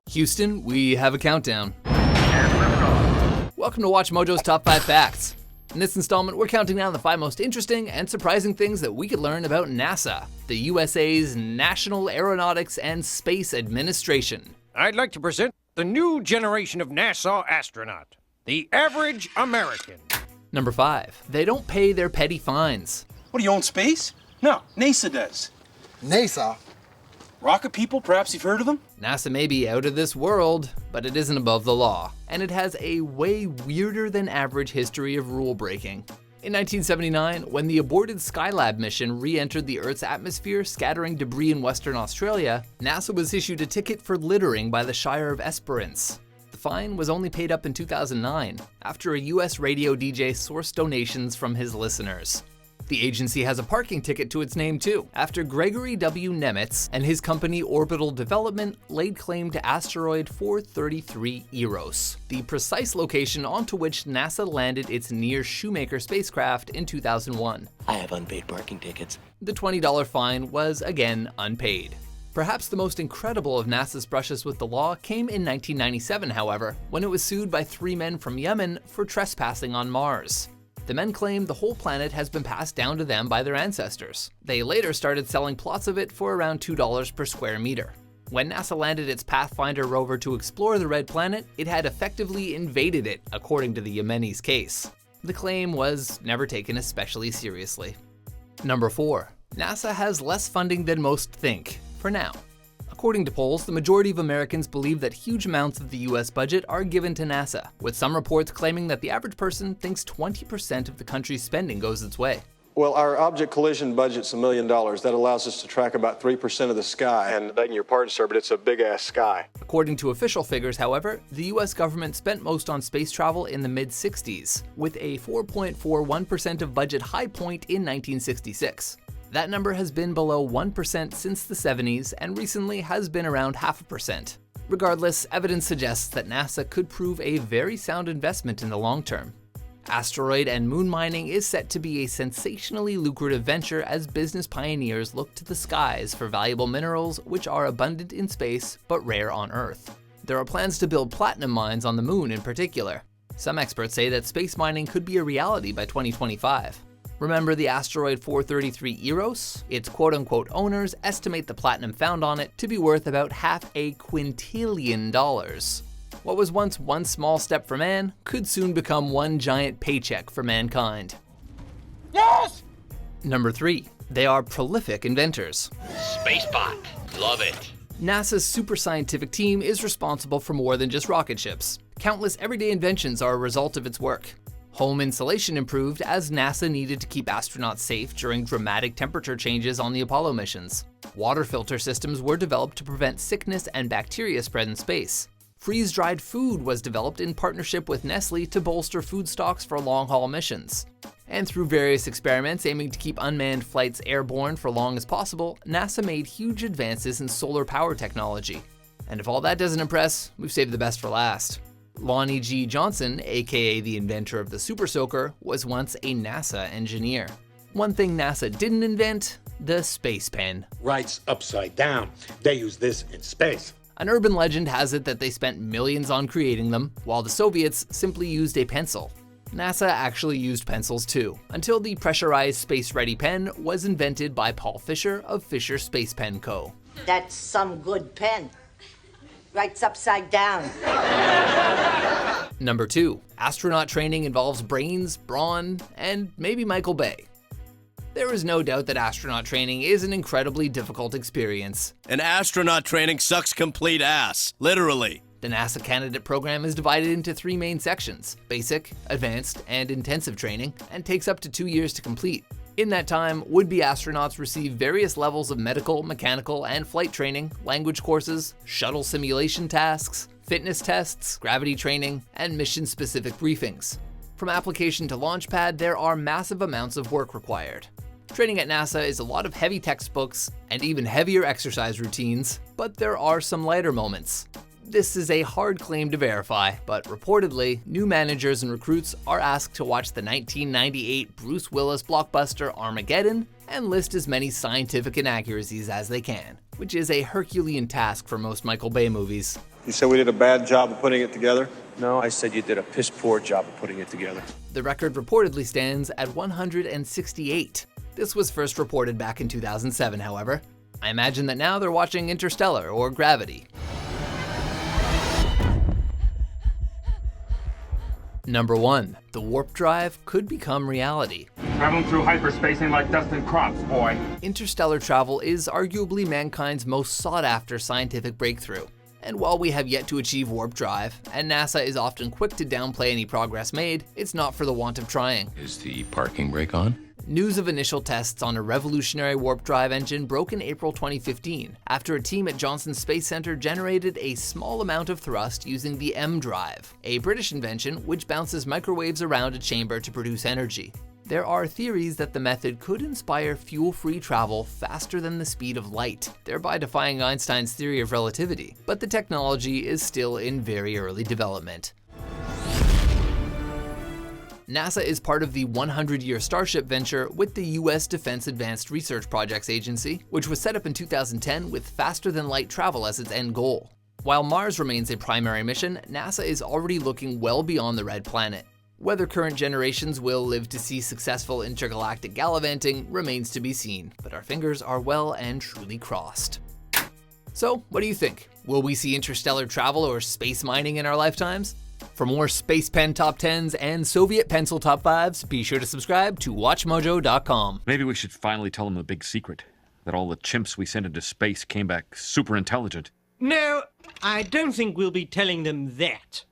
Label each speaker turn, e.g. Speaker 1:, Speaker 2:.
Speaker 1: Houston, we have a countdown. Welcome to WatchMojo's Top 5 Facts. In this installment, we're counting down the 5 most interesting and surprising things that we could learn about NASA, the USA's National Aeronautics and Space Administration.
Speaker 2: I'd like to present the new generation of NASA astronaut, the average American.
Speaker 1: Number 5, they don't pay their petty fines.
Speaker 3: What, do you own space? No, NASA does.
Speaker 4: NASA?
Speaker 3: Rocket people, perhaps you've heard of them?
Speaker 1: NASA may be out of this world, but it isn't above the law, and it has a way weirder than average history of rule breaking. In 1979, when the aborted Skylab mission re-entered the Earth's atmosphere, scattering debris in Western Australia, NASA was issued a ticket for littering by the Shire of Esperance. The fine was only paid up in 2009, after a US radio DJ sourced donations from his listeners. The agency has a parking ticket to its name too, after Gregory W. Nemitz and his company Orbital Development laid claim to asteroid 433 Eros, the precise location onto which NASA landed its near Shoemaker spacecraft in 2001.
Speaker 5: I have unpaid parking tickets.
Speaker 1: The $20 fine was again unpaid. Perhaps the most incredible of NASA's brushes with the law came in 1997, however, when it was sued by 3 men from Yemen for trespassing on Mars. The men claim the whole planet has been passed down to them by their ancestors. They later started selling plots of it for around $2 per square meter. When NASA landed its Pathfinder rover to explore the Red Planet, it had effectively invaded it, according to the Yemenis' case. The claim was never taken especially seriously. Number 4. NASA has less funding than most think, for now. According to polls, the majority of Americans believe that huge amounts of the US budget are given to NASA, with some reports claiming that the average person thinks 20% of the country's spending goes its way.
Speaker 6: Well, our object collision budget's $1 million. That allows us to track about 3% of the sky. And begging your pardon, sir, but it's a big-ass sky.
Speaker 1: According to official figures, however, the US government spent most on space travel in the mid-60s, with a 4.41% of budget high point in 1966. That number has been below 1% since the 70s and recently has been around 0.5%. Regardless, evidence suggests that NASA could prove a very sound investment in the long term. Asteroid and moon mining is set to be a sensationally lucrative venture as business pioneers look to the skies for valuable minerals which are abundant in space but rare on Earth. There are plans to build platinum mines on the moon in particular. Some experts say that space mining could be a reality by 2025. Remember the asteroid 433 Eros? Its quote-unquote owners estimate the platinum found on it to be worth about $500 quintillion. What was once one small step for man could soon become one giant paycheck for mankind.
Speaker 2: Yes!
Speaker 1: Number 3. They are prolific inventors.
Speaker 5: Spacebot. Love it.
Speaker 1: NASA's super scientific team is responsible for more than just rocket ships. Countless everyday inventions are a result of its work. Home insulation improved as NASA needed to keep astronauts safe during dramatic temperature changes on the Apollo missions. Water filter systems were developed to prevent sickness and bacteria spread in space. Freeze-dried food was developed in partnership with Nestle to bolster food stocks for long-haul missions. And through various experiments aiming to keep unmanned flights airborne for long as possible, NASA made huge advances in solar power technology. And if all that doesn't impress, we've saved the best for last. Lonnie G. Johnson, aka the inventor of the Super Soaker, was once a NASA engineer. One thing NASA didn't invent: the space pen.
Speaker 7: Writes upside down. They use this in space.
Speaker 1: An urban legend has it that they spent millions on creating them, while the Soviets simply used a pencil. NASA actually used pencils too, until the pressurized space-ready pen was invented by Paul Fisher of Fisher Space Pen Co.
Speaker 8: That's some good pen. Writes upside down.
Speaker 1: Number 2. Astronaut training involves brains, brawn, and maybe Michael Bay. There is no doubt that astronaut training is an incredibly difficult experience.
Speaker 9: And astronaut training sucks complete ass, literally.
Speaker 1: The NASA candidate program is divided into 3 main sections: basic, advanced, and intensive training, and takes up to 2 years to complete. In that time, would-be astronauts receive various levels of medical, mechanical, and flight training, language courses, shuttle simulation tasks, fitness tests, gravity training, and mission-specific briefings. From application to launch pad, there are massive amounts of work required. Training at NASA is a lot of heavy textbooks and even heavier exercise routines, but there are some lighter moments. This is a hard claim to verify, but reportedly, new managers and recruits are asked to watch the 1998 Bruce Willis blockbuster Armageddon and list as many scientific inaccuracies as they can, which is a Herculean task for most Michael Bay movies.
Speaker 6: You said we did a bad job of putting it together?
Speaker 4: No, I said you did a piss-poor job of putting it together.
Speaker 1: The record reportedly stands at 168. This was first reported back in 2007, however. I imagine that now they're watching Interstellar or Gravity. Number 1. The warp drive could become reality.
Speaker 10: Traveling through hyperspace ain't like dusting crops, boy.
Speaker 1: Interstellar travel is arguably mankind's most sought-after scientific breakthrough. And while we have yet to achieve warp drive, and NASA is often quick to downplay any progress made, it's not for the want of trying.
Speaker 11: Is the parking brake on?
Speaker 1: News of initial tests on a revolutionary warp drive engine broke in April 2015 after a team at Johnson Space Center generated a small amount of thrust using the M drive, a British invention which bounces microwaves around a chamber to produce energy. There are theories that the method could inspire fuel-free travel faster than the speed of light, thereby defying Einstein's theory of relativity, but the technology is still in very early development. NASA is part of the 100-year Starship venture with the U.S. Defense Advanced Research Projects Agency, which was set up in 2010 with faster-than-light travel as its end goal. While Mars remains a primary mission, NASA is already looking well beyond the Red Planet. Whether current generations will live to see successful intergalactic gallivanting remains to be seen, but our fingers are well and truly crossed. So, what do you think? Will we see interstellar travel or space mining in our lifetimes? For more Space Pen Top 10s and Soviet Pencil Top 5s, be sure to subscribe to WatchMojo.com.
Speaker 12: Maybe we should finally tell them the big secret, that all the chimps we sent into space came back super intelligent.
Speaker 2: No, I don't think we'll be telling them that.